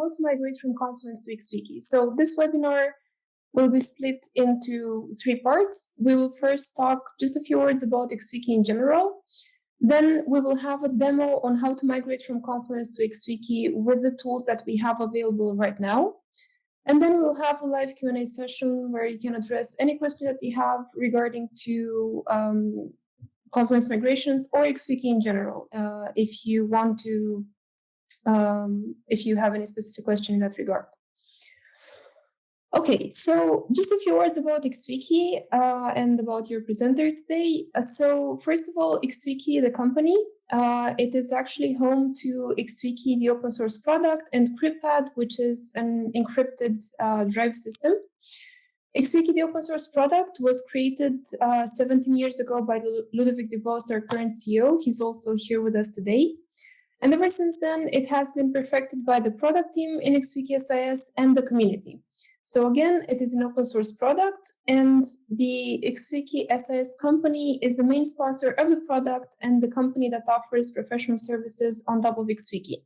how to migrate from Confluence to XWiki. So this webinar will be split into 3 parts. We will first talk just a few words about XWiki in general. Then we will have a demo on how to migrate from Confluence to XWiki with the tools that we have available right now. And then we will have a live Q&A session where you can address any question that you have regarding to Confluence migrations or XWiki in general, if you want to, if you have any specific question in that regard. Okay, so just a few words about XWiki and about your presenter today. So first of all, XWiki, the company, it is actually home to XWiki, the open source product, and CryptPad, which is an encrypted drive system. XWiki, the open source product, was created 17 years ago by Ludovic Dubos, our current CEO. He's also here with us today. And ever since then, it has been perfected by the product team in XWiki SIS and the community. So again, it is an open source product, and the XWiki SIS company is the main sponsor of the product and the company that offers professional services on top of XWiki.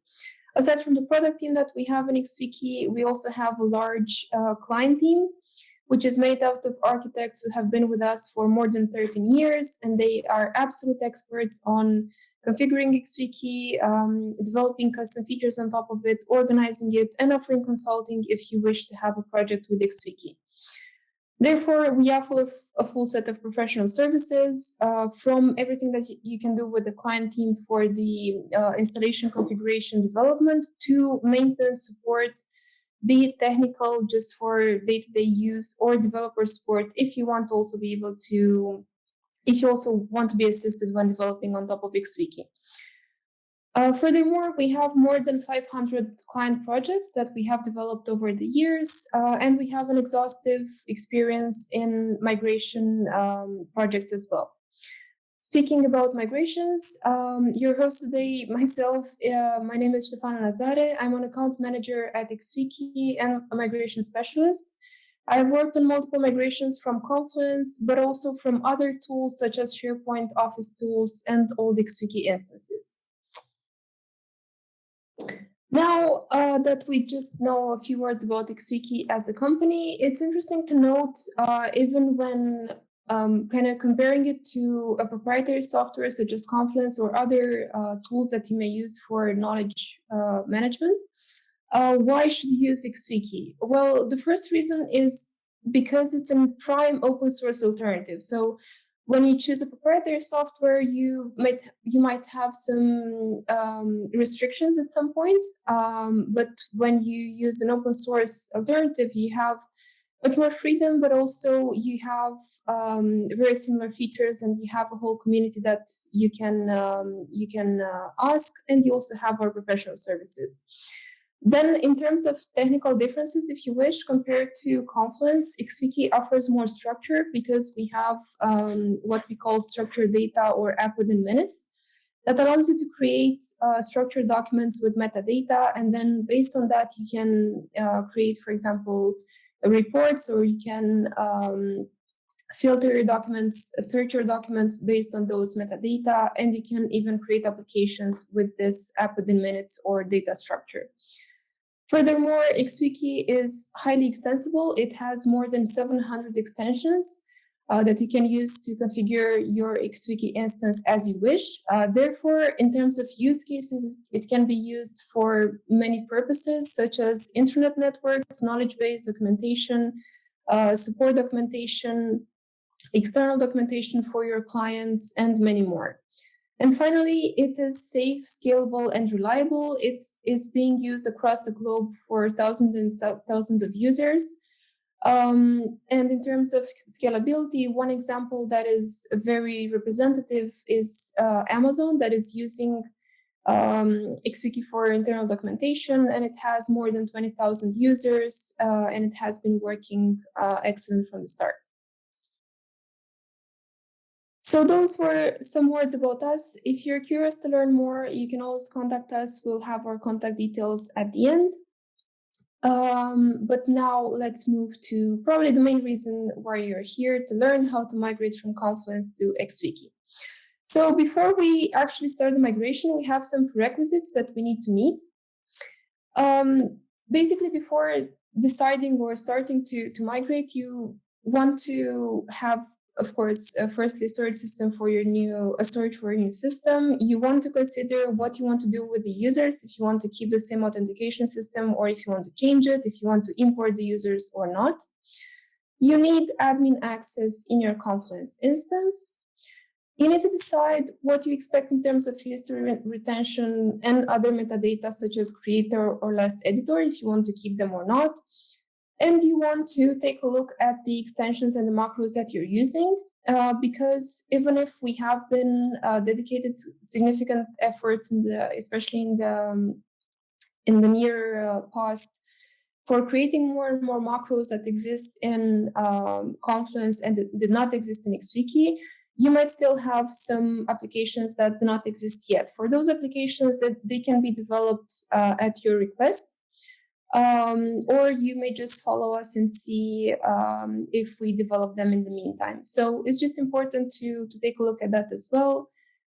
Aside from the product team that we have in XWiki, we also have a large client team, which is made out of architects who have been with us for more than 13 years, and they are absolute experts on configuring XWiki, developing custom features on top of it, organizing it, and offering consulting if you wish to have a project with XWiki. Therefore, we offer a full set of professional services, from everything that you can do with the client team for the installation, configuration, development, to maintenance support, be it technical just for day-to-day use, or developer support if you want to also be able to, if you also want to be assisted when developing on top of XWiki. Furthermore, we have more than 500 client projects that we have developed over the years, and we have an exhaustive experience in migration projects as well. Speaking about migrations, your host today, myself, my name is Stefana Nazare. I'm an account manager at XWiki and a migration specialist. I have worked on multiple migrations from Confluence, but also from other tools such as SharePoint, Office tools, and old XWiki instances. Now that we just know a few words about XWiki as a company, it's interesting to note, even when kind of comparing it to a proprietary software such as Confluence or other tools that you may use for knowledge management, why should you use XWiki? Well, the first reason is because it's a prime open source alternative. So when you choose a proprietary software, you might have some restrictions at some point. But when you use an open source alternative, you have much more freedom, but also you have very similar features, and you have a whole community that you can ask, and you also have our professional services. Then in terms of technical differences, if you wish, compared to Confluence, XWiki offers more structure because we have what we call structured data or AppWithinMinutes that allows you to create structured documents with metadata. And then based on that, you can create, for example, reports, or you can filter your documents, search your documents based on those metadata, and you can even create applications with this AppWithinMinutes or data structure. Furthermore, XWiki is highly extensible. It has more than 700 extensions that you can use to configure your XWiki instance as you wish. Therefore, in terms of use cases, it can be used for many purposes, such as internet networks, knowledge-based documentation, support documentation, external documentation for your clients, and many more. And finally, it is safe, scalable, and reliable. It is being used across the globe for thousands and thousands of users. And in terms of scalability, one example that is very representative is Amazon, that is using XWiki for internal documentation, and it has more than 20,000 users, and it has been working excellent from the start. So those were some words about us. If you're curious to learn more, you can always contact us. We'll have our contact details at the end. But now let's move to probably the main reason why you're here, to learn how to migrate from Confluence to XWiki. So before we actually start the migration, we have some prerequisites that we need to meet. basically, before deciding or starting to migrate, you want to have, of course, firstly, a storage for your new system. You want to consider what you want to do with the users, if you want to keep the same authentication system or if you want to change it, if you want to import the users or not. You need admin access in your Confluence instance. You need to decide what you expect in terms of history retention and other metadata such as creator or last editor, if you want to keep them or not. And you want to take a look at the extensions and the macros that you're using, because even if we have been dedicated significant efforts especially in the near past, for creating more and more macros that exist in Confluence and did not exist in XWiki, you might still have some applications that do not exist yet. For those applications, that they can be developed at your request, or you may just follow us and see if we develop them in the meantime. So it's just important to take a look at that as well,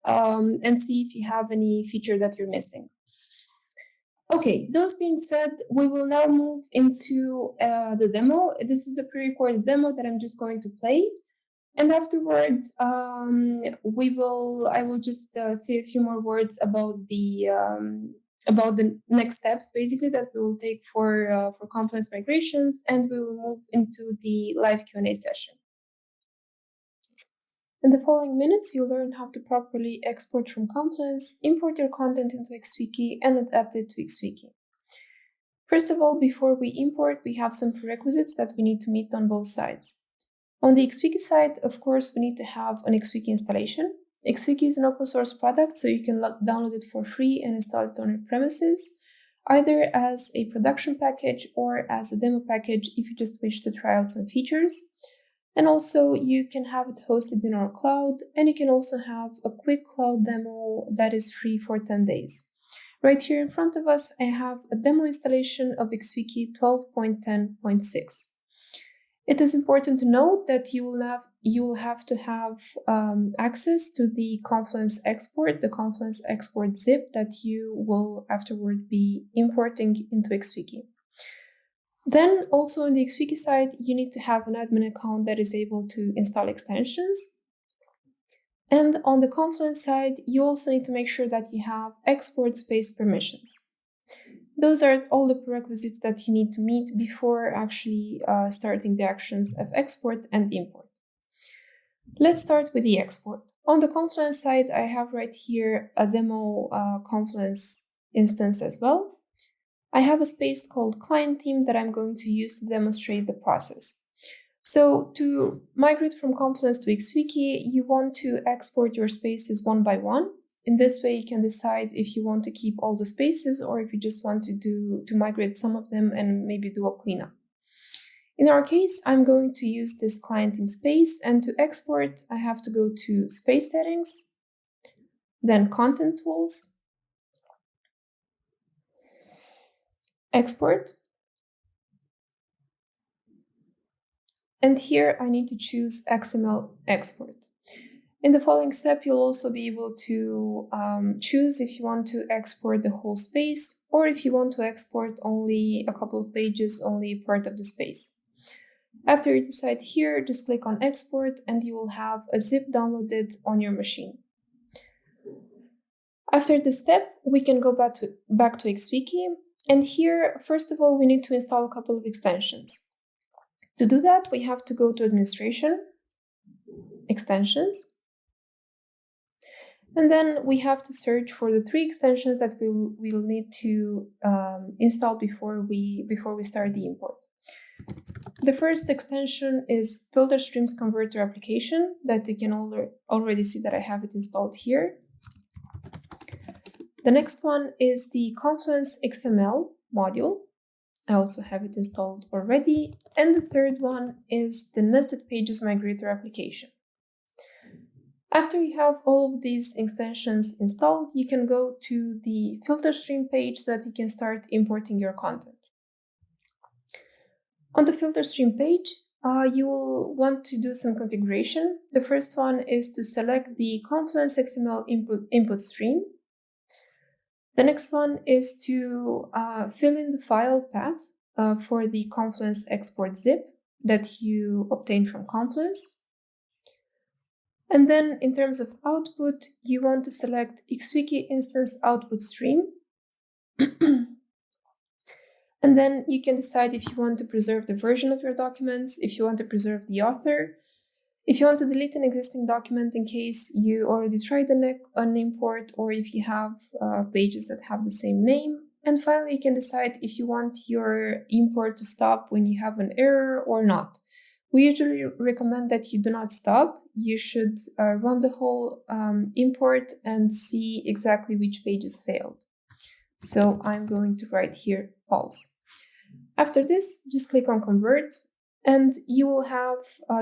and see if you have any feature that you're missing. Okay, those being said, we will now move into the demo. This is a pre-recorded demo that I'm just going to play. And afterwards, I will just say a few more words about the next steps, basically, that we will take for Confluence migrations, and we will move into the live Q&A session. In the following minutes, you'll learn how to properly export from Confluence, import your content into XWiki, and adapt it to XWiki. First of all, before we import, we have some prerequisites that we need to meet on both sides. On the XWiki side, of course, we need to have an XWiki installation. XWiki is an open source product, so you can download it for free and install it on your premises, either as a production package or as a demo package if you just wish to try out some features. And also, you can have it hosted in our cloud, and you can also have a quick cloud demo that is free for 10 days. Right here in front of us, I have a demo installation of XWiki 12.10.6. It is important to note that you will have to have access to the Confluence export, the Confluence export zip that you will afterward be importing into XWiki. Then also on the XWiki side, you need to have an admin account that is able to install extensions. And on the Confluence side, you also need to make sure that you have export space permissions. Those are all the prerequisites that you need to meet before actually starting the actions of export and import. Let's start with the export. On the Confluence side, I have right here a demo Confluence instance as well. I have a space called client team that I'm going to use to demonstrate the process. So to migrate from Confluence to XWiki, you want to export your spaces one by one. In this way, you can decide if you want to keep all the spaces or if you just want to migrate some of them and maybe do a cleanup. In our case, I'm going to use this client team space, and to export, I have to go to space settings, then content tools, export. And here I need to choose XML export. In the following step, you'll also be able to choose if you want to export the whole space or if you want to export only a couple of pages, only part of the space. After you decide here, just click on export and you will have a zip downloaded on your machine. After this step, we can go back to XWiki. And here, first of all, we need to install a couple of extensions. To do that, we have to go to Administration, Extensions, and then we have to search for the 3 extensions that we'll need to install before we start the import. The first extension is Filter Streams Converter application that you can already see that I have it installed here. The next one is the Confluence XML module. I also have it installed already. And the third one is the Nested Pages Migrator application. After you have all of these extensions installed, you can go to the filter stream page so that you can start importing your content. On the filter stream page, you will want to do some configuration. The first one is to select the Confluence XML input stream. The next one is to fill in the file path for the Confluence export zip that you obtained from Confluence. And then in terms of output, you want to select XWiki instance output stream. And then you can decide if you want to preserve the version of your documents, if you want to preserve the author, if you want to delete an existing document in case you already tried an import, or if you have pages that have the same name. And finally, you can decide if you want your import to stop when you have an error or not. We usually recommend that you do not stop. You should run the whole import and see exactly which pages failed. So I'm going to write here false. After this, just click on convert, and you will have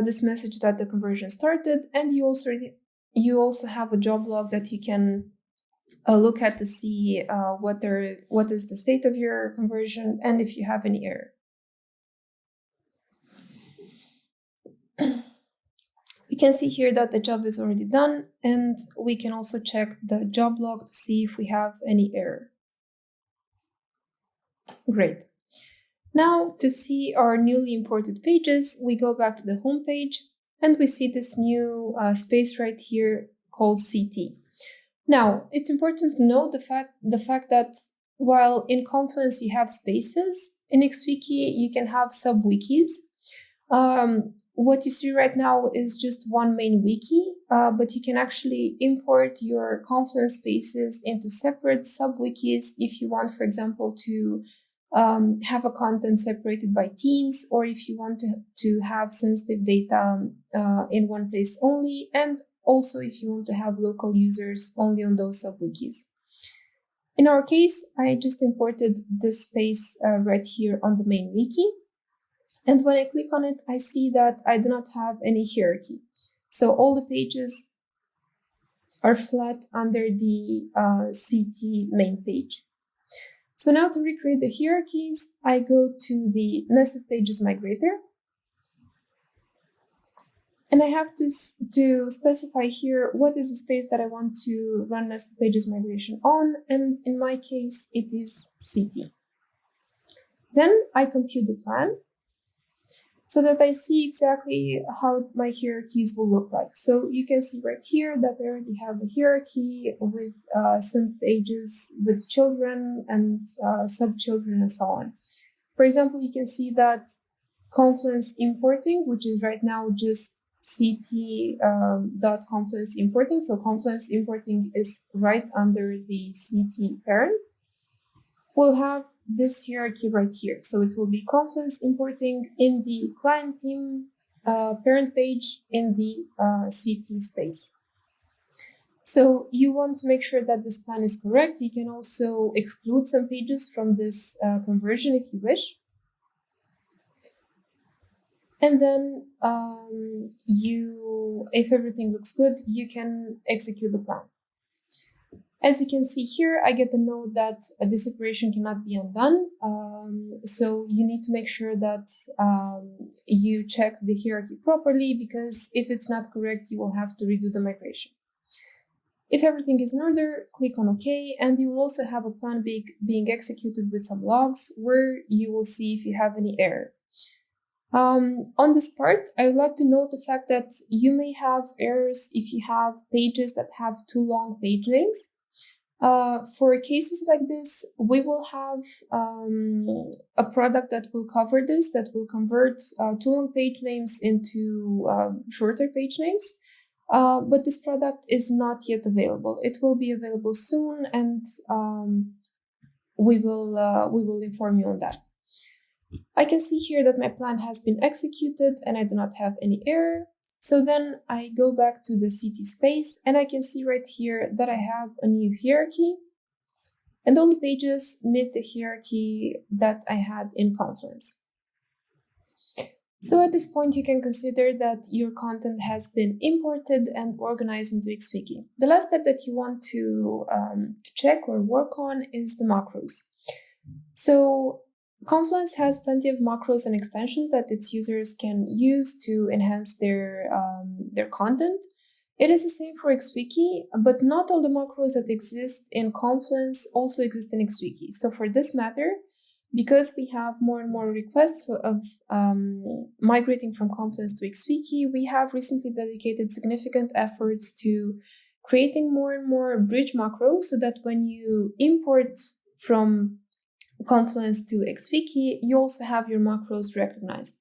this message that the conversion started, and you also have a job log that you can look at to see what is the state of your conversion and if you have any error. We can see here that the job is already done, and we can also check the job log to see if we have any error. Great. Now, to see our newly imported pages, we go back to the home page, and we see this new space right here called CT. Now, it's important to note the fact that while in Confluence you have spaces, in XWiki you can have sub-wikis. What you see right now is just one main wiki, but you can actually import your Confluence spaces into separate sub-wikis if you want, for example, to have a content separated by teams, or if you want to have sensitive data in one place only, and also if you want to have local users only on those sub-wikis. In our case, I just imported this space right here on the main wiki. And when I click on it, I see that I do not have any hierarchy. So all the pages are flat under the CT main page. So now to recreate the hierarchies, I go to the nested pages migrator. And I have to specify here what is the space that I want to run nested pages migration on. And in my case, it is CT. Then I compute the plan so that I see exactly how my hierarchies will look like. So you can see right here that I already have a hierarchy with some pages with children and sub-children and so on. For example, you can see that Confluence importing, which is right now just ct.confluence importing. So Confluence importing is right under the CT parent. We'll have this hierarchy right here. So it will be Confluence importing in the client team parent page in the CT space. So you want to make sure that this plan is correct. You can also exclude some pages from this conversion if you wish. And then if everything looks good, you can execute the plan. As you can see here, I get the note that this operation cannot be undone. So you need to make sure that you check the hierarchy properly, because if it's not correct, you will have to redo the migration. If everything is in order, click on OK, and you will also have a plan being executed with some logs where you will see if you have any error. On this part, I would like to note the fact that you may have errors if you have pages that have too long page names. For cases like this, we will have a product that will cover this, that will convert too long page names into shorter page names. But this product is not yet available. It will be available soon, and we will inform you on that. I can see here that my plan has been executed and I do not have any error. So then I go back to the CT space, and I can see right here that I have a new hierarchy, and all the pages meet the hierarchy that I had in Confluence. So at this point, you can consider that your content has been imported and organized into XWiki. The last step that you want to check or work on is the macros. So Confluence has plenty of macros and extensions that its users can use to enhance their content. It is the same for XWiki, but not all the macros that exist in Confluence also exist in XWiki. So for this matter, because we have more and more requests of migrating from Confluence to XWiki, we have recently dedicated significant efforts to creating more and more bridge macros so that when you import from Confluence to XWiki, you also have your macros recognized.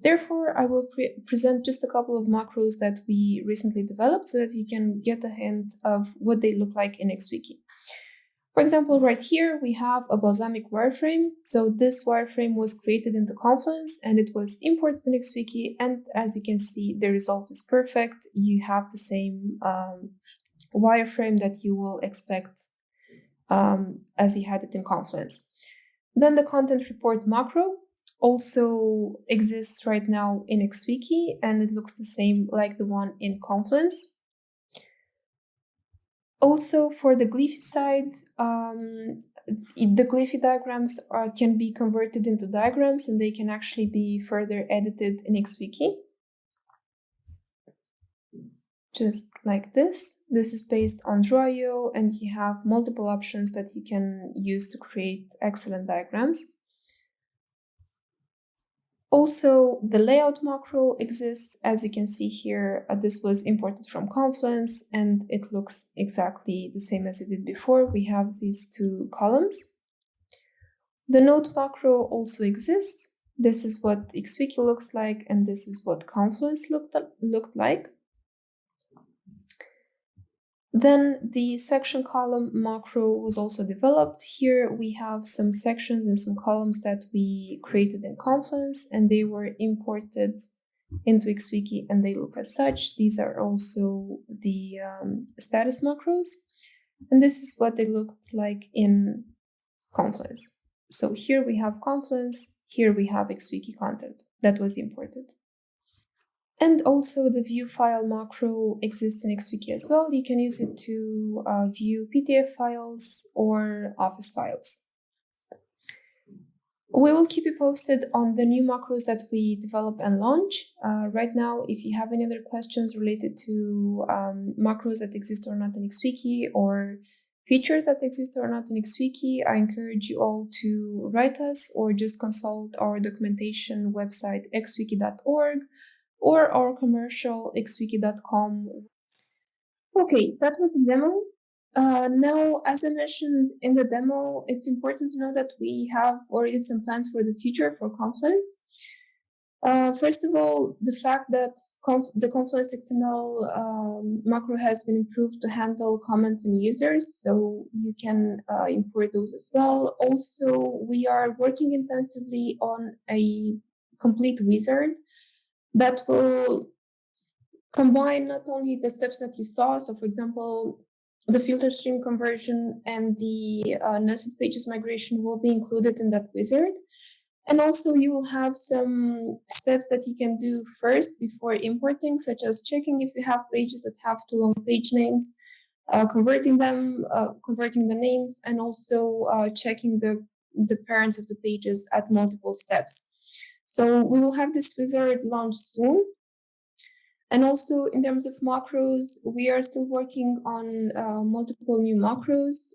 Therefore, I will present just a couple of macros that we recently developed so that you can get a hint of what they look like in XWiki. For example, right here, we have a balsamic wireframe. So this wireframe was created into Confluence and it was imported in XWiki. And as you can see, the result is perfect. You have the same wireframe that you will expect as you had it in Confluence. Then the content report macro also exists right now in XWiki, and it looks the same like the one in Confluence. Also, for the Glyphy side, the Glyphy diagrams can be converted into diagrams, and they can actually be further edited in XWiki. Just like this. This is based on Draw.io, and you have multiple options that you can use to create excellent diagrams. Also, the layout macro exists. As you can see here, this was imported from Confluence, and it looks exactly the same as it did before. We have these two columns. The note macro also exists. This is what XWiki looks like, and this is what Confluence looked like. Then the section column macro was also developed. Here we have some sections and some columns that we created in Confluence, and they were imported into XWiki, and they look as such. These are also the status macros, and this is what they looked like in Confluence. So here we have Confluence, here we have XWiki content that was imported. And also the view file macro exists in XWiki as well. You can use it to view PDF files or Office files. We will keep you posted on the new macros that we develop and launch. Right now, if you have any other questions related to macros that exist or not in XWiki, or features that exist or not in XWiki, I encourage you all to write us or just consult our documentation website, xwiki.org, or our commercial xwiki.com. Okay, that was the demo. Now, as I mentioned in the demo, it's important to know that we have already some plans for the future for Confluence. First of all, the fact that the Confluence XML macro has been improved to handle comments and users, so you can import those as well. Also, we are working intensively on a complete wizard that will combine not only the steps that you saw, so for example, the filter stream conversion and the nested pages migration will be included in that wizard. And also you will have some steps that you can do first before importing, such as checking if you have pages that have too long page names, converting them, converting the names, and also checking the parents of the pages at multiple steps. So we will have this wizard launched soon. And also in terms of macros, we are still working on multiple new macros.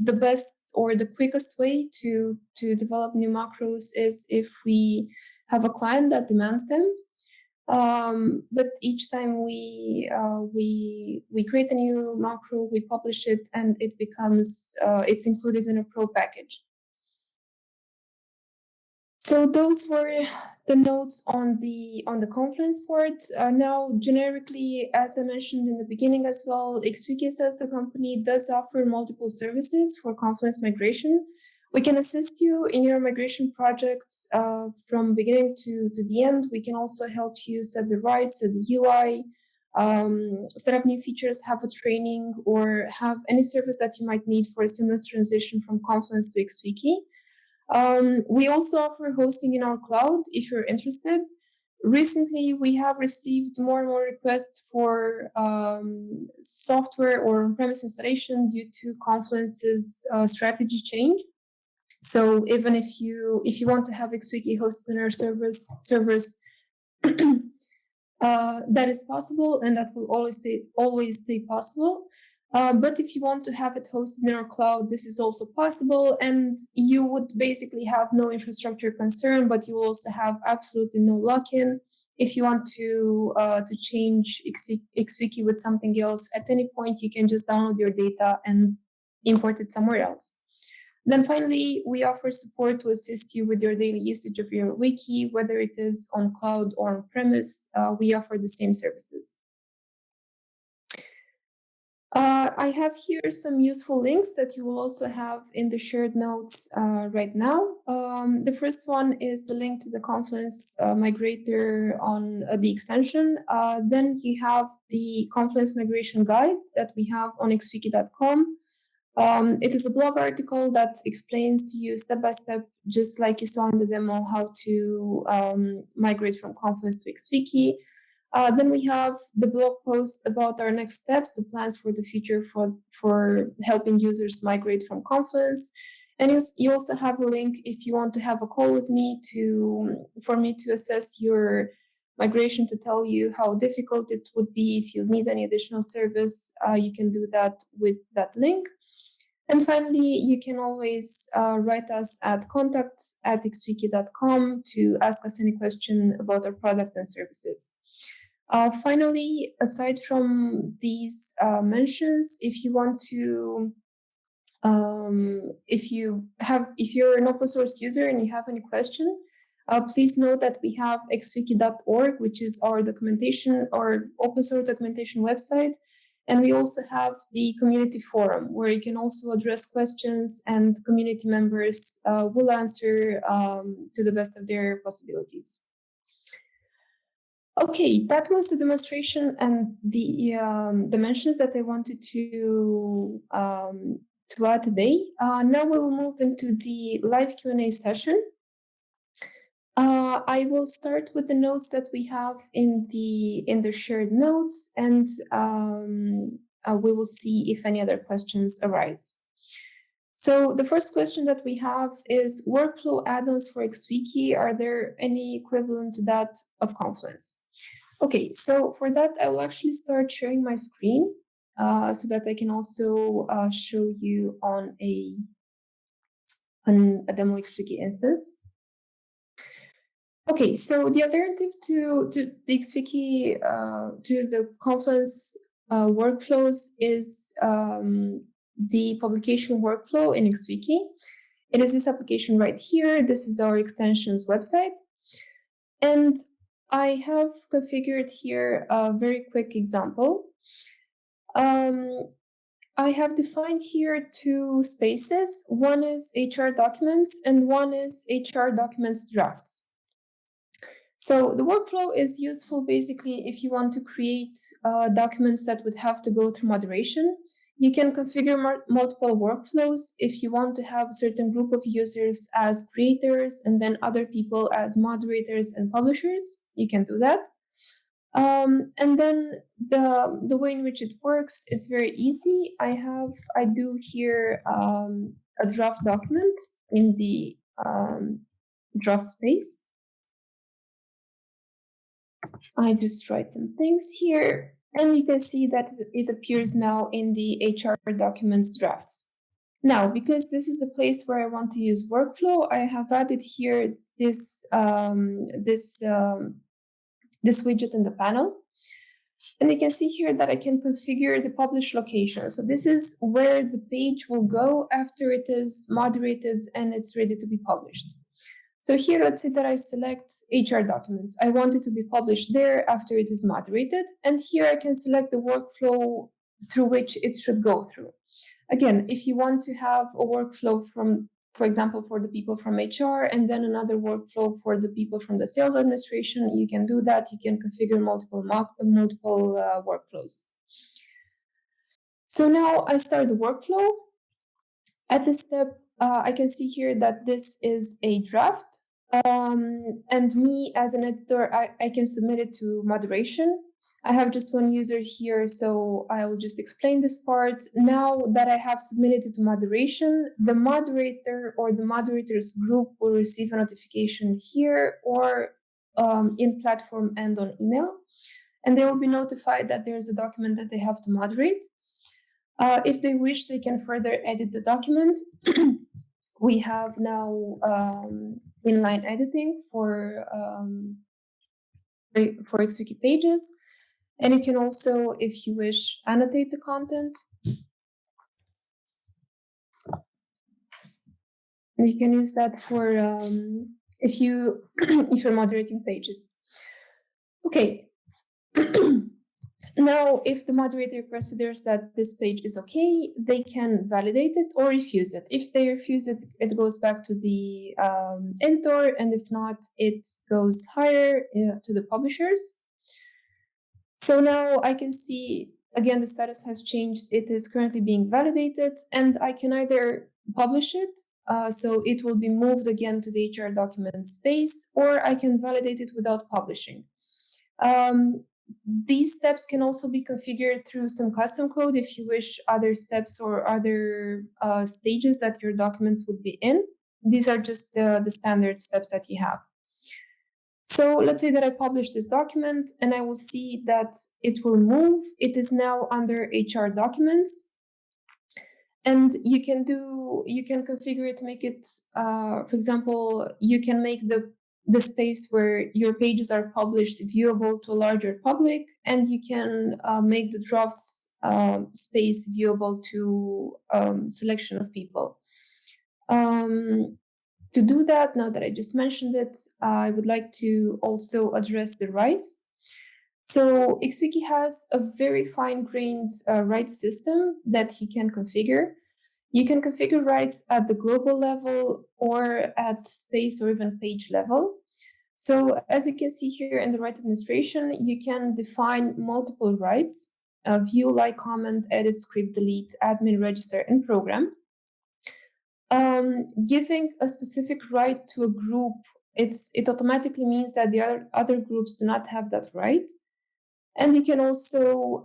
The best or the quickest way to develop new macros is if we have a client that demands them. But each time we create a new macro, we publish it, and it becomes it's included in a pro package. So those were the notes on the Confluence part. Now, generically, as I mentioned in the beginning as well, XWiki as the company does offer multiple services for Confluence migration. We can assist you in your migration projects from beginning to the end. We can also help you set the rights, set the UI, set up new features, have a training, or have any service that you might need for a seamless transition from Confluence to XWiki. We also offer hosting in our cloud if you're interested. Recently, we have received more and more requests for software or on-premise installation due to Confluence's strategy change. So even if you want to have XWiki hosted in our servers, That is possible, and that will always stay possible. But if you want to have it hosted in our cloud, this is also possible, and you would basically have no infrastructure concern, but you will also have absolutely no lock-in. If you want to change XWiki with something else, at any point you can just download your data and import it somewhere else. Then finally, we offer support to assist you with your daily usage of your wiki, whether it is on cloud or on premise. We offer the same services. I have here some useful links that you will also have in the shared notes right now. The first one is the link to the Confluence migrator on the extension. Then you have the Confluence migration guide that we have on xwiki.com. It is a blog article that explains to you step by step, just like you saw in the demo, how to migrate from Confluence to XWiki. Then we have the blog post about our next steps, the plans for the future for helping users migrate from Confluence. And you also have a link if you want to have a call with me for me to assess your migration, to tell you how difficult it would be. If you need any additional service, you can do that with that link. And finally, you can always write us at contact@xwiki.com to ask us any question about our product and services. Finally, aside from these mentions, if you want to, if you're an open source user and you have any question, please note that we have xwiki.org, which is our documentation, our open source documentation website. And we also have the community forum where you can also address questions, and community members will answer to the best of their possibilities. Okay, that was the demonstration and the mentions that I wanted to add today. Now we will move into the live Q&A session. I will start with the notes that we have in the shared notes, and we will see if any other questions arise. So the first question that we have is workflow add-ons for XWiki. Are there any equivalent to that of Confluence? Okay, so for that, I will actually start sharing my screen so that I can also show you on a demo XWiki instance. Okay, so the alternative to the XWiki, to the Confluence workflows is the publication workflow in XWiki. It is this application right here. This is our extensions website. And I have configured here a very quick example. I have defined here two spaces. One is HR documents and one is HR documents drafts. So the workflow is useful basically if you want to create documents that would have to go through moderation. You can configure multiple workflows. If you want to have a certain group of users as creators and then other people as moderators and publishers, you can do that. And then the way in which it works, it's very easy. I do here a draft document in the draft space. I just write some things here, and you can see that it appears now in the HR documents drafts. Now, because this is the place where I want to use workflow, I have added here this widget in the panel. And you can see here that I can configure the publish location. So this is where the page will go after it is moderated and it's ready to be published. So here, let's say that I select HR documents. I want it to be published there after it is moderated. And here I can select the workflow through which it should go through. Again, if you want to have a workflow from, for example, for the people from HR and then another workflow for the people from the sales administration, you can do that. You can configure multiple workflows. So now I start the workflow. At this step, I can see here that this is a draft, and me as an editor, I can submit it to moderation. I have just one user here, so I will just explain this part. Now that I have submitted it to moderation, the moderator or the moderators group will receive a notification here or in platform and on email. and they will be notified that there's a document that they have to moderate. If they wish, they can further edit the document. We have now inline editing for XWiki pages, and you can also, if you wish, annotate the content. And you can use that for if you're moderating pages. Okay. Now, if the moderator considers that this page is okay, they can validate it or refuse it. If they refuse it, it goes back to the editor, and if not, it goes higher to the publishers. So now I can see, again, the status has changed. It is currently being validated, and I can either publish it, so it will be moved again to the HR document space, or I can validate it without publishing. These steps can also be configured through some custom code if you wish other steps or other stages that your documents would be in. These are just the standard steps that you have. So let's say that I publish this document and I will see that it will move. It is now under HR documents. And you can configure it to make it, for example, you can make the space where your pages are published viewable to a larger public, and you can make the drafts space viewable to selection of people. To do that, now that I just mentioned it, I would like to also address the rights. So XWiki has a very fine-grained rights system that you can configure. You can configure rights at the global level or at space or even page level. So as you can see here in the rights administration, you can define multiple rights: view, like, comment, edit, script, delete, admin, register, and program. Giving a specific right to a group, it automatically means that the other groups do not have that right. And you can also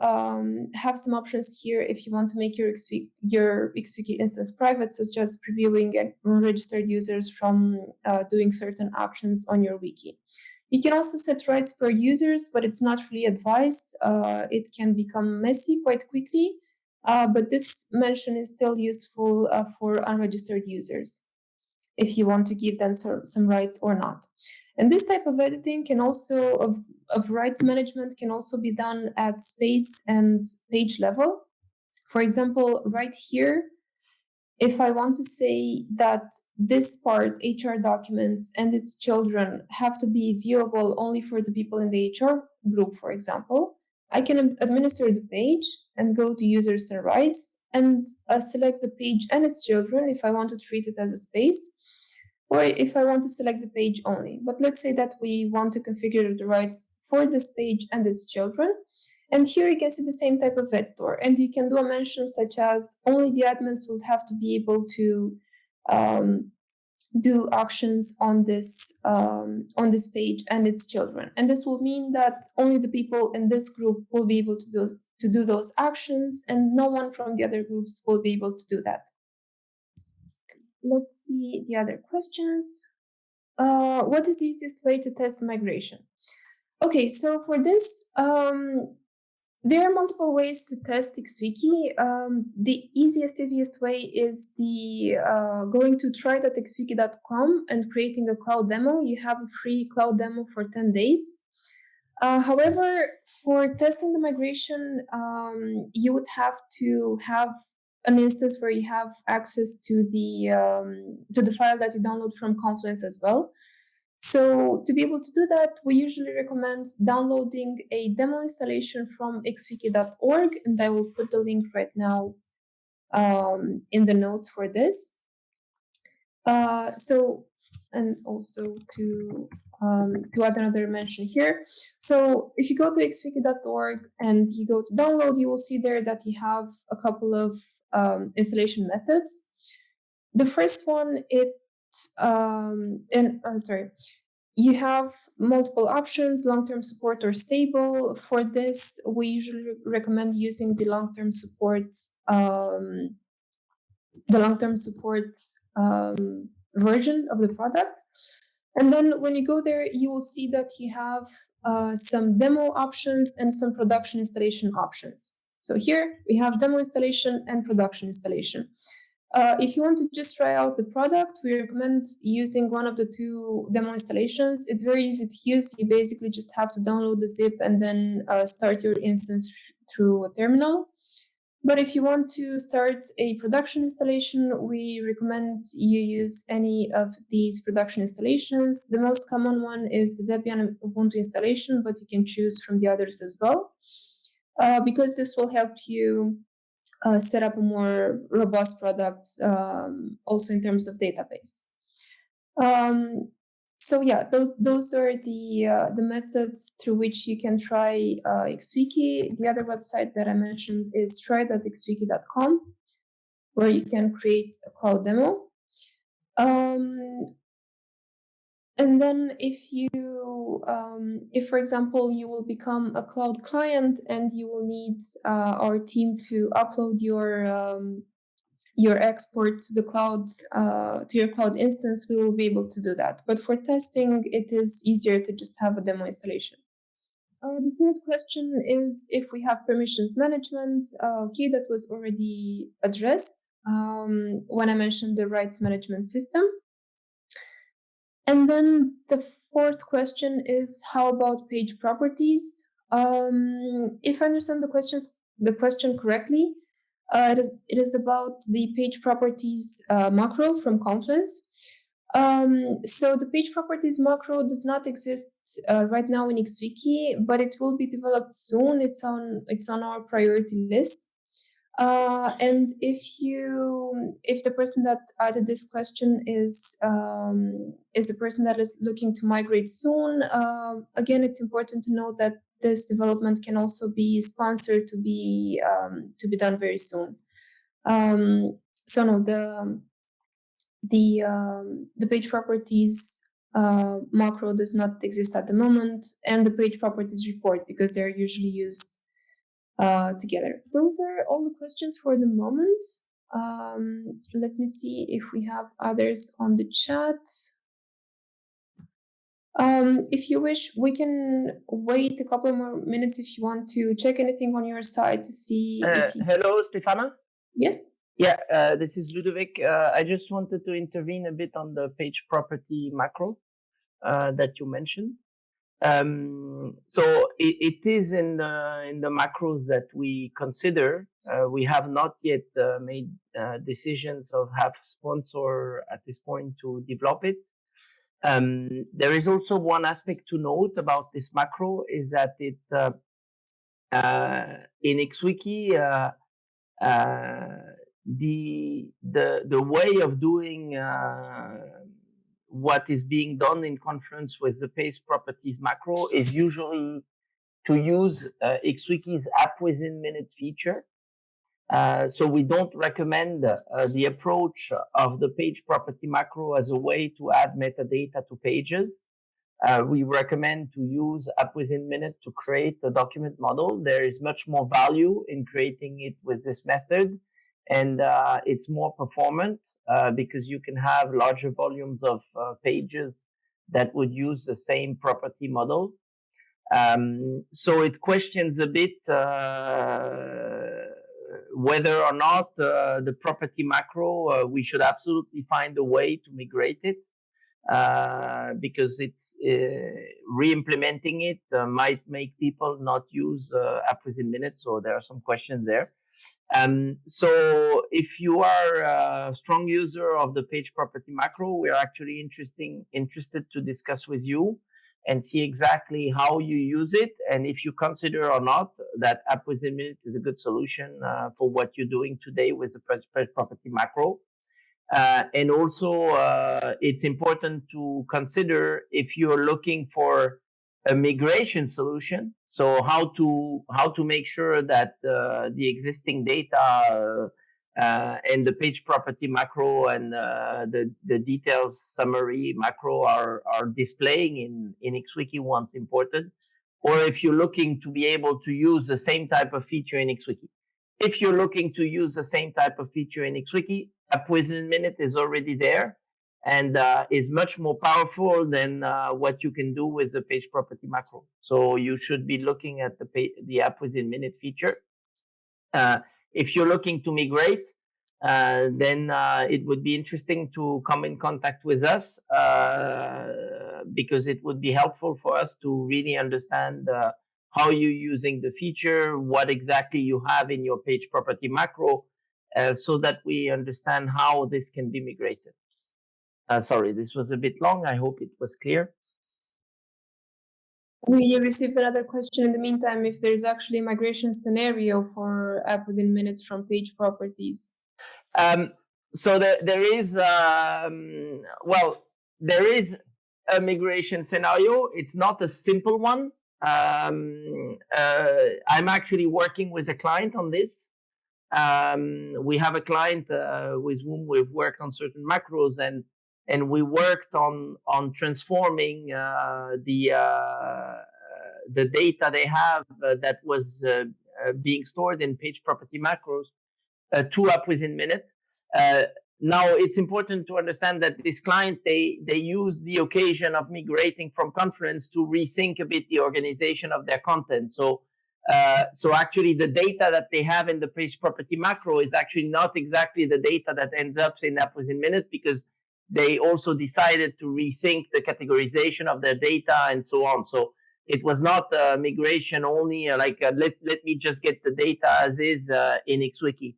have some options here if you want to make your XWiki instance private, such as previewing unregistered users from doing certain actions on your wiki. You can also set rights per users, but it's not really advised. It can become messy quite quickly, but this mention is still useful for unregistered users if you want to give them some rights or not. And this type of editing can also, of rights management, can also be done at space and page level. For example, right here, if I want to say that this part, HR documents and its children, have to be viewable only for the people in the HR group, for example, I can administer the page and go to users and rights and select the page and its children if I want to treat it as a space, or if I want to select the page only. But let's say that we want to configure the rights for this page and its children. And here you can see the same type of editor. And you can do a mention such as only the admins will have to be able to do actions on this page and its children. And this will mean that only the people in this group will be able to do those actions, and no one from the other groups will be able to do that. Let's see the other questions. What is the easiest way to test migration? Okay, so for this, there are multiple ways to test XWiki. The easiest way is the going to try.xwiki.com and creating a cloud demo. You have a free cloud demo for 10 days. However, for testing the migration, you would have to have an instance where you have access to the file that you download from Confluence as well. So to be able to do that, we usually recommend downloading a demo installation from xwiki.org, and I will put the link right now in the notes for this. And also to add another mention here. So if you go to xwiki.org and you go to download, you will see there that you have a couple of installation methods. The first one, you have multiple options: long-term support or stable. For this, we usually recommend using the long-term support version of the product. And then when you go there, you will see that you have some demo options and some production installation options. So here we have demo installation and production installation. If you want to just try out the product, we recommend using one of the two demo installations. It's very easy to use. You basically just have to download the zip and then start your instance through a terminal. But if you want to start a production installation, we recommend you use any of these production installations. The most common one is the Debian Ubuntu installation, but you can choose from the others as well, because this will help you set up a more robust product, also in terms of database. So yeah, those are the methods through which you can try XWiki. The other website that I mentioned is try.xwiki.com, where you can create a cloud demo. And then if for example, you will become a cloud client and you will need our team to upload your export to the cloud, to your cloud instance, we will be able to do that. But for testing, it is easier to just have a demo installation. The third question is if we have permissions management. Okay, that was already addressed when I mentioned the rights management system. And then the fourth question is, how about page properties? If I understand the question correctly, it is about the page properties macro from Confluence. So the page properties macro does not exist right now in XWiki, but it will be developed soon. It's on our priority list. And if the person that added this question is the person that is looking to migrate soon, again, it's important to note that this development can also be sponsored to be done very soon. So no, the page properties macro does not exist at the moment, and the page properties report, because they're usually used together. Those are all the questions for the moment. Let me see if we have others on the chat. If you wish, we can wait a couple more minutes if you want to check anything on your side to see. Hello, Stefana. Yes. Yeah, this is Ludovic. I just wanted to intervene a bit on the page property macro that you mentioned. So it is in the macros that we consider. We have not yet made decisions of have sponsor at this point to develop it. There is also one aspect to note about this macro is that it in XWiki the way of doing what is being done in Confluence with the page properties macro is usually to use XWiki's AppWithinMinutes feature. So we don't recommend the approach of the page property macro as a way to add metadata to pages. We recommend to use AppWithinMinutes to create a document model. There is much more value in creating it with this method, and it's more performant because you can have larger volumes of pages that would use the same property model. So it questions a bit whether or not the property macro, we should absolutely find a way to migrate it. Because it's re-implementing it might make people not use AppWithinMinutes, so there are some questions there. So if you are a strong user of the page property macro, we are actually interested to discuss with you and see exactly how you use it, and if you consider or not that AppWithinMinutes is a good solution for what you're doing today with the page property macro. And also, it's important to consider if you're looking for a migration solution. So how to make sure that the existing data and the page property macro and the details summary macro are displaying in XWiki once imported, or if you're looking to be able to use the same type of feature in XWiki. If you're looking to use the same type of feature in XWiki, AppWithinMinutes is already there, and is much more powerful than what you can do with the page property macro. So you should be looking at the AppWithinMinutes feature. If you're looking to migrate, then it would be interesting to come in contact with us because it would be helpful for us to really understand how you're using the feature, what exactly you have in your page property macro, so that we understand how this can be migrated. Sorry, this was a bit long. I hope it was clear. We received another question in the meantime, if there's actually a migration scenario for AppWithinMinutes from page properties. So there is, there is a migration scenario. It's not a simple one. I'm actually working with a client on this. We have a client with whom we've worked on certain macros, and we worked on transforming the data they have that was being stored in page property macros to AppWithinMinutes. Now it's important to understand that this client they use the occasion of migrating from Confluence to rethink a bit the organization of their content. So actually the data that they have in the page property macro is actually not exactly the data that ends up in AppWithinMinutes, because they also decided to rethink the categorization of their data and so on. So it was not migration only, let me just get the data as is in XWiki.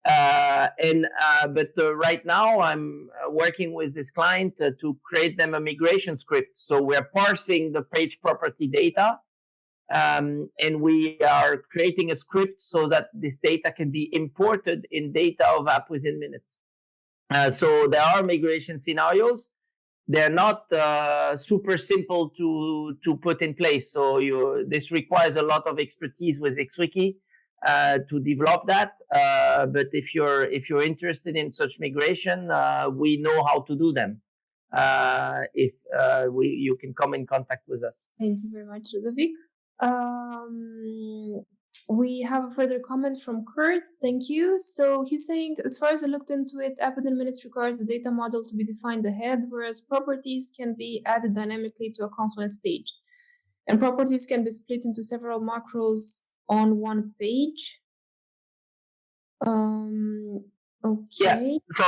But right now I'm working with this client to create them a migration script. So we're parsing the page property data, and we are creating a script so that this data can be imported in data of AppWithinMinutes. So there are migration scenarios. They're not super simple to put in place. So this requires a lot of expertise with XWiki to develop that. But if you're interested in such migration, we know how to do them. You can come in contact with us. Thank you very much, Ludovic. We have a further comment from Kurt. Thank you. So he's saying, as far as I looked into it, AppWithinMinutes requires the data model to be defined ahead, whereas properties can be added dynamically to a Confluence page. And properties can be split into several macros on one page. Okay. Yeah, so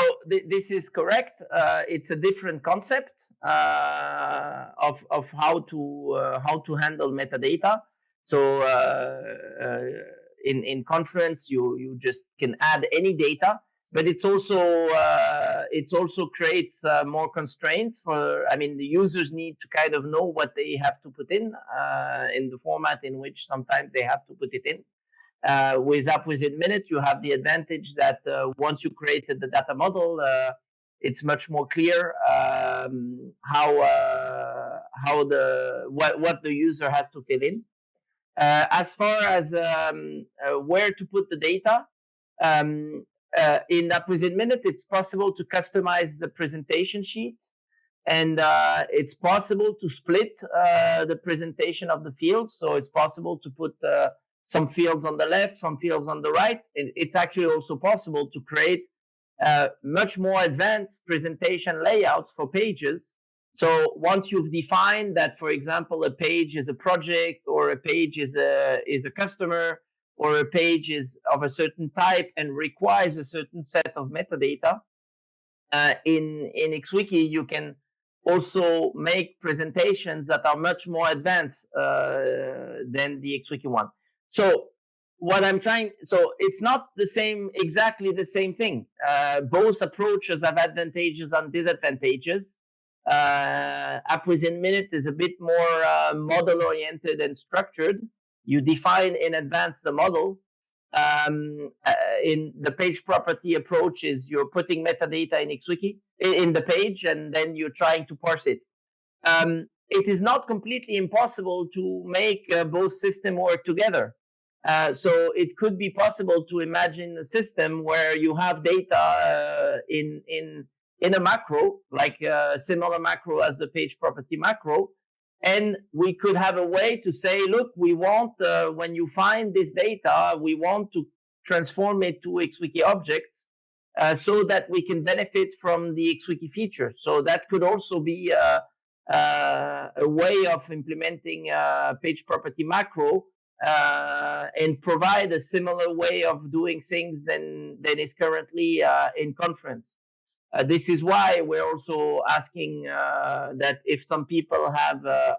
this is correct. It's a different concept of how to handle metadata. So in Confluence, you just can add any data, but it also creates more constraints for. I mean, the users need to kind of know what they have to put in the format in which sometimes they have to put it in. With AppWithinMinutes, you have the advantage that once you created the data model, it's much more clear what the user has to fill in. As far as where to put the data, in AppWithinMinutes, it's possible to customize the presentation sheet, and it's possible to split the presentation of the fields. So it's possible to put some fields on the left, some fields on the right. It's actually also possible to create much more advanced presentation layouts for pages. So once you've defined that, for example, a page is a project, or a page is a customer, or a page is of a certain type and requires a certain set of metadata, in XWiki you can also make presentations that are much more advanced than the XWiki one. So it's not exactly the same thing. Both approaches have advantages and disadvantages. AppWithinMinutes is a bit more model oriented and structured. You define in advance the model. In the page property approach is you're putting metadata in XWiki in the page, and then you're trying to parse it. It is not completely impossible to make both systems work together. So it could be possible to imagine a system where you have data in a macro, like a similar macro as the page property macro, and we could have a way to say, look, we want when you find this data, we want to transform it to XWiki objects, so that we can benefit from the XWiki feature. So that could also be a way of implementing page property macro and provide a similar way of doing things than is currently in Confluence. This is why we're also asking that if some people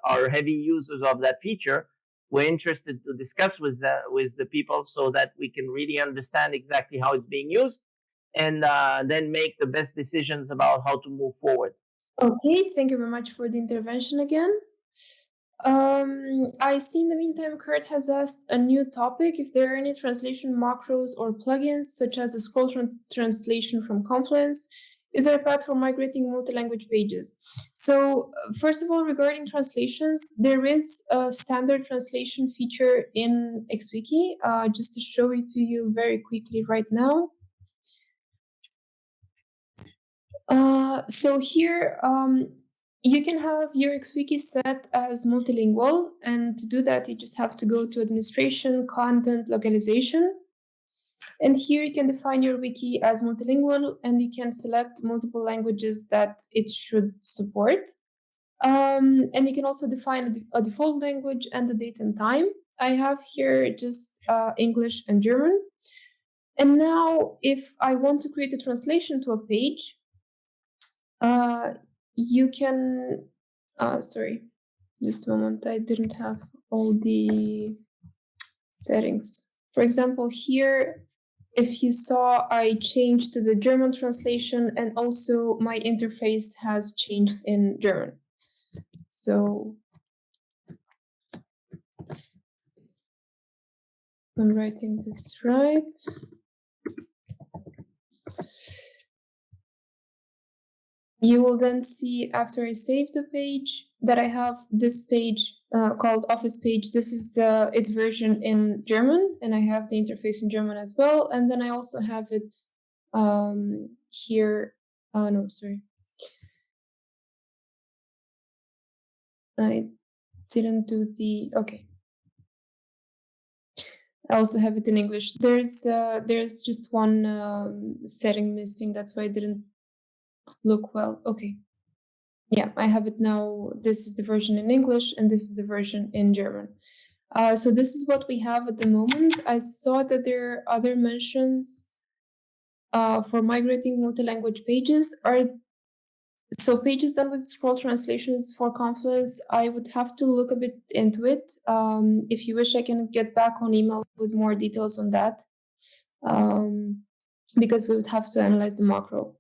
are heavy users of that feature, we're interested to discuss with the people so that we can really understand exactly how it's being used and then make the best decisions about how to move forward. Okay, thank you very much for the intervention again. I see in the meantime, Kurt has asked a new topic. If there are any translation macros or plugins, such as the scroll translation from Confluence, is there a path for migrating multi-language pages? So first of all, regarding translations, there is a standard translation feature in XWiki, just to show it to you very quickly right now. So here, you can have your XWiki set as multilingual, and to do that, you just have to go to administration, content, localization. And here you can define your wiki as multilingual, and you can select multiple languages that it should support. And you can also define a default language and the date and time. I have here just English and German. And now, if I want to create a translation to a page, you can, sorry, just a moment, I didn't have all the settings. For example, here, if you saw, I changed to the German translation, and also my interface has changed in German. So I'm writing this right. You will then see, after I save the page, that I have this page called Office page. This is its version in German, and I have the interface in German as well. And then I also have it here. No, sorry. I didn't do the, okay. I also have it in English. There's just one setting missing. That's why I didn't look well. Okay. Yeah, I have it now. This is the version in English, and this is the version in German. So this is what we have at the moment. I saw that there are other mentions for migrating multi-language pages. So pages done with scroll translations for Confluence, I would have to look a bit into it. If you wish, I can get back on email with more details on that, because we would have to analyze the macro.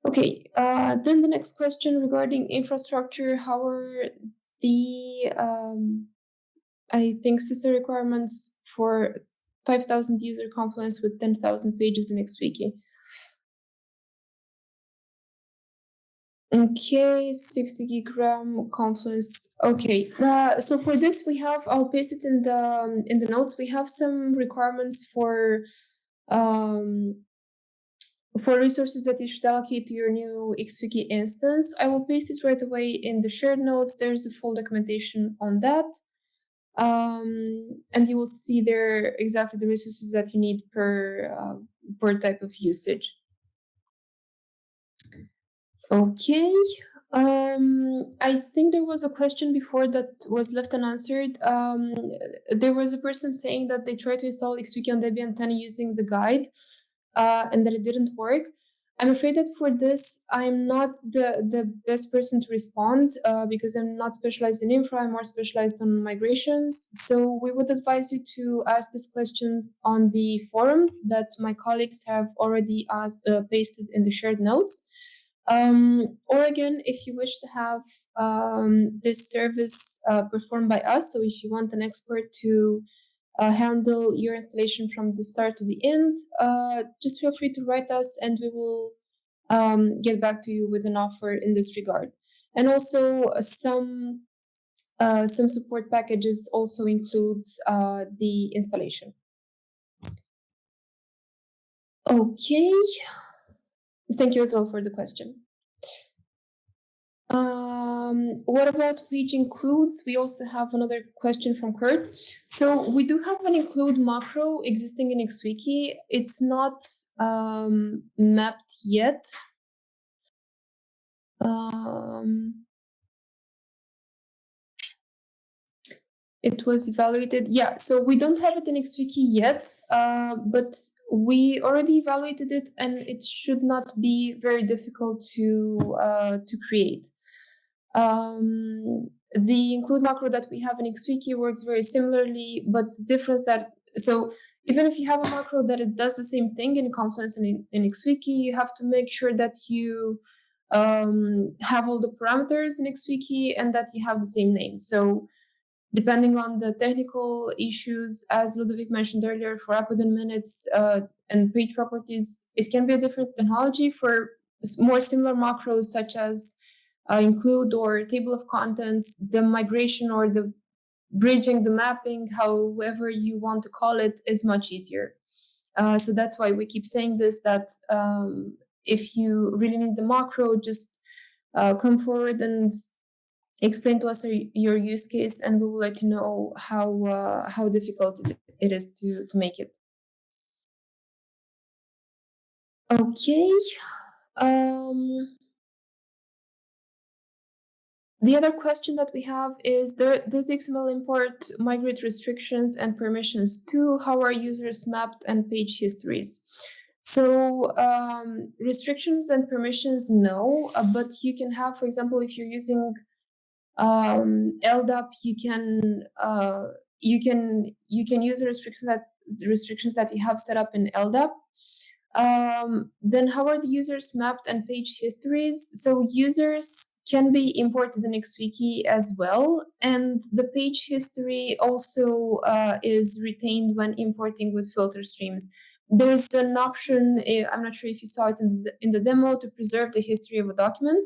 Okay, then the next question regarding infrastructure. How are the, I think, sister requirements for 5,000 user Confluence with 10,000 pages in XWiki? Okay, 60 gig RAM Confluence. Okay, so for this we have, I'll paste it in the notes. We have some requirements for resources that you should allocate to your new XWiki instance. I will paste it right away in the shared notes. There's a full documentation on that. And you will see there exactly the resources that you need per type of usage. Okay. I think there was a question before that was left unanswered. There was a person saying that they tried to install XWiki on Debian 10 using the guide, and that it didn't work. I'm afraid that for this, I'm not the best person to respond, because I'm not specialized in infra, I'm more specialized on migrations. So we would advise you to ask these questions on the forum that my colleagues have already pasted in the shared notes. Or again, if you wish to have this service performed by us, so if you want an expert to handle your installation from the start to the end, just feel free to write us and we will get back to you with an offer in this regard. And also some support packages also include the installation. Okay. Thank you as well for the question. What about page includes? We also have another question from Kurt. So we do have an include macro existing in XWiki. It's not mapped yet. It was evaluated. Yeah, so we don't have it in XWiki yet, but we already evaluated it, and it should not be very difficult to create. The include macro that we have in XWiki works very similarly, but the difference so even if you have a macro that it does the same thing in Confluence and in XWiki, you have to make sure that you have all the parameters in XWiki and that you have the same name. So depending on the technical issues, as Ludovic mentioned earlier, for AppWithinMinutes and page properties, it can be a different technology. For more similar macros such as include or table of contents, the migration or the bridging, the mapping, however you want to call it, is much easier. So that's why we keep saying this, that if you really need the macro, just come forward and explain to us your use case, and we will let you know how difficult it is to make it. Okay. The other question that we have is, does XML import migrate restrictions and permissions too? How are users mapped and page histories? So restrictions and permissions, no, but you can have, for example, if you're using LDAP, you can use the restrictions that you have set up in LDAP. Then how are the users mapped and page histories? So users can be imported in XWiki as well, and the page history also is retained when importing with filter streams. There's an option, I'm not sure if you saw it in the demo, to preserve the history of a document.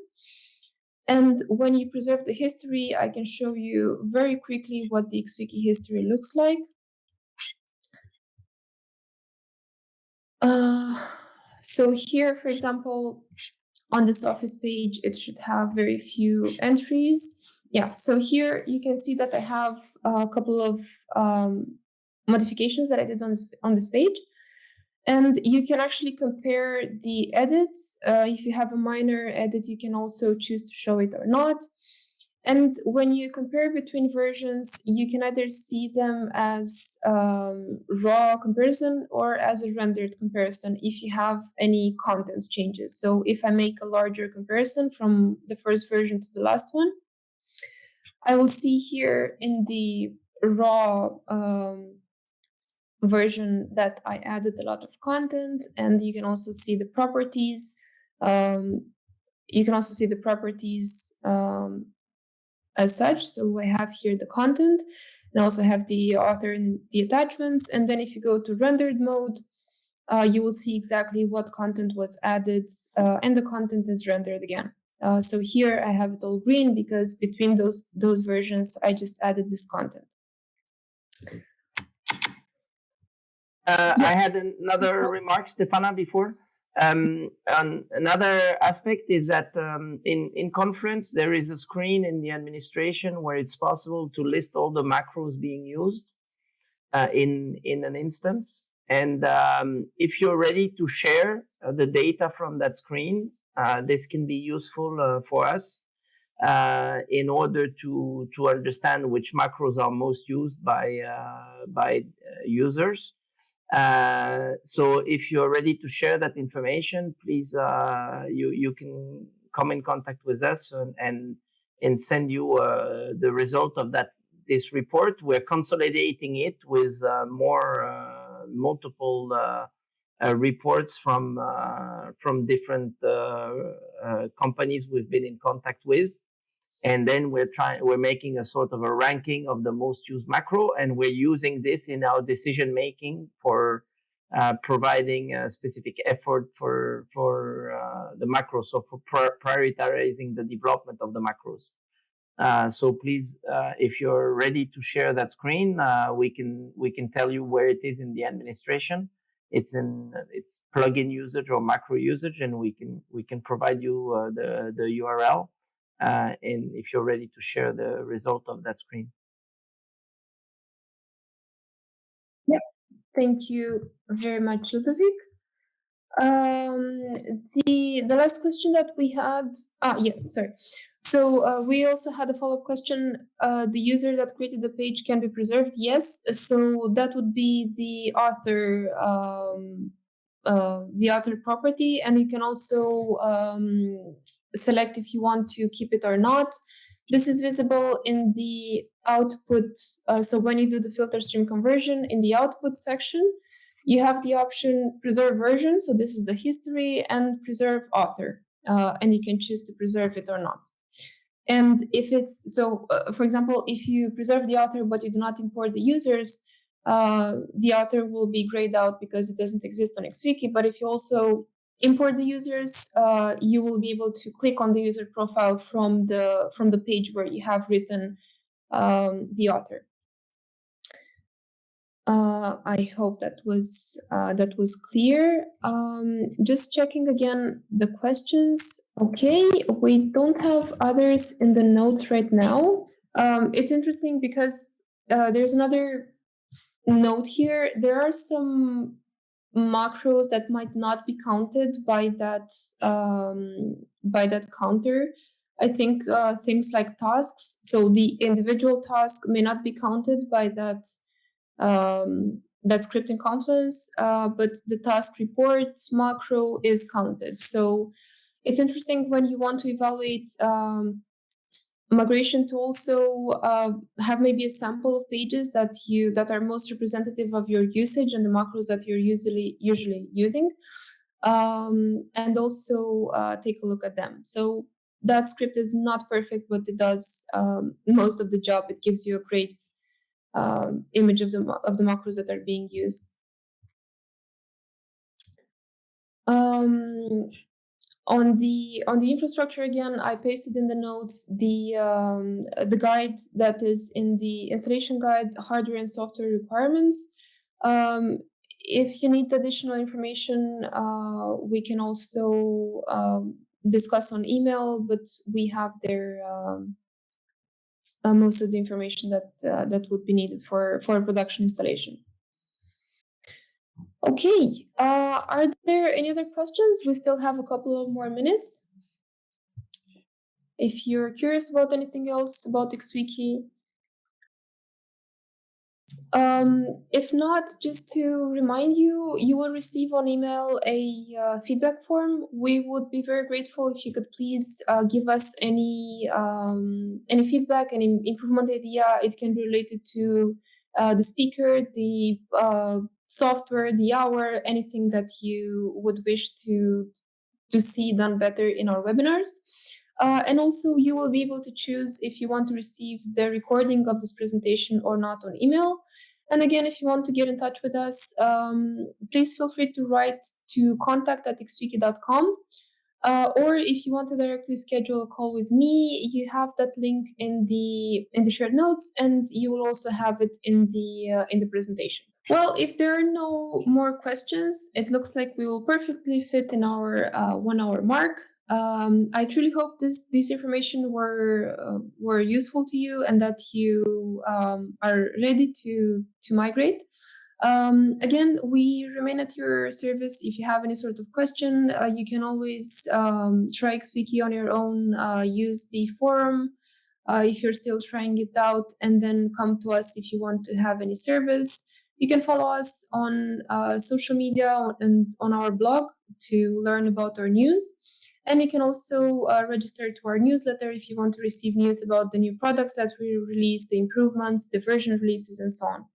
And when you preserve the history, I can show you very quickly what the XWiki history looks like. So here, for example, on this office page, it should have very few entries. Yeah, so here you can see that I have a couple of modifications that I did on this page. And you can actually compare the edits. If you have a minor edit, you can also choose to show it or not. And when you compare between versions, you can either see them as raw comparison or as a rendered comparison if you have any contents changes. So if I make a larger comparison from the first version to the last one, I will see here in the raw version that I added a lot of content, and you can also see the properties. As such. So I have here the content, and also have the author and the attachments. And then if you go to rendered mode, you will see exactly what content was added, and the content is rendered again. So here I have it all green because between those versions, I just added this content. I had another remark, Stefana, before. Another aspect is that in Confluence, there is a screen in the administration where it's possible to list all the macros being used in an instance. And if you're ready to share the data from that screen, this can be useful for us in order to understand which macros are most used by users. So if you're ready to share that information, please, you can come in contact with us and send you the result of this report. We're consolidating it with multiple reports from different companies we've been in contact with. And then we're making a sort of a ranking of the most used macro, and we're using this in our decision making for providing a specific effort for the macros, so for prioritizing the development of the macros. So please, if you're ready to share that screen, we can tell you where it is in the administration. It's plugin usage or macro usage, and we can provide you the URL. and if you're ready to share the result of that screen. Yep. Thank you very much, Ludovic. The last question that we had, sorry. So we also had a follow-up question. The user that created the page can be preserved. Yes. So that would be the author property, and you can also select if you want to keep it or not. This is visible in the output. So when you do the filter stream conversion in the output section, you have the option preserve version. So this is the history, and preserve author. And you can choose to preserve it or not. And if it's for example, if you preserve the author but you do not import the users, the author will be grayed out because it doesn't exist on XWiki. But if you also import the users, you will be able to click on the user profile from the page where you have written the author. I hope that was clear. Just checking again the questions. Okay, we don't have others in the notes right now. It's interesting because there's another note here. There are some macros that might not be counted by that counter. I think things like tasks. So the individual task may not be counted by that script in Confluence, but the task report macro is counted. So it's interesting when you want to evaluate migration to also have maybe a sample of pages that are most representative of your usage and the macros that you're usually using, and also take a look at them. So that script is not perfect, but it does most of the job. It gives you a great image of the macros that are being used. On the infrastructure, again, I pasted in the notes the guide that is in the installation guide, hardware and software requirements. If you need additional information, we can also discuss on email, but we have there most of the information that would be needed for a production installation. Okay, are there any other questions? We still have a couple of more minutes. If you're curious about anything else about XWiki. If not, just to remind you, you will receive on email a feedback form. We would be very grateful if you could please give us any feedback, any improvement idea. It can be related to the speaker, the software, the hour, anything that you would wish to see done better in our webinars. And also you will be able to choose if you want to receive the recording of this presentation or not on email. And again, if you want to get in touch with us, please feel free to write to contact@xwiki.com. Or if you want to directly schedule a call with me, you have that link in the shared notes, and you will also have it in the presentation. Well, if there are no more questions, it looks like we will perfectly fit in our 1 hour mark. I truly hope this information were useful to you and that you are ready to migrate. Again, we remain at your service. If you have any sort of question, you can always try XWiki on your own, use the forum if you're still trying it out, and then come to us if you want to have any service. You can follow us on social media and on our blog to learn about our news. And you can also register to our newsletter if you want to receive news about the new products that we release, the improvements, the version releases, and so on.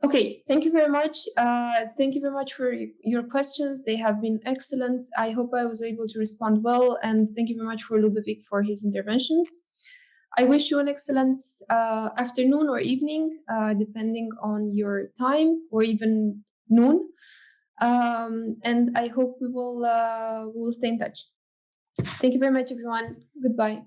Okay, thank you very much. Thank you very much for your questions. They have been excellent. I hope I was able to respond well. And thank you very much for Ludovic for his interventions. I wish you an excellent afternoon or evening, depending on your time, or even noon. And I hope we will stay in touch. Thank you very much, everyone. Goodbye.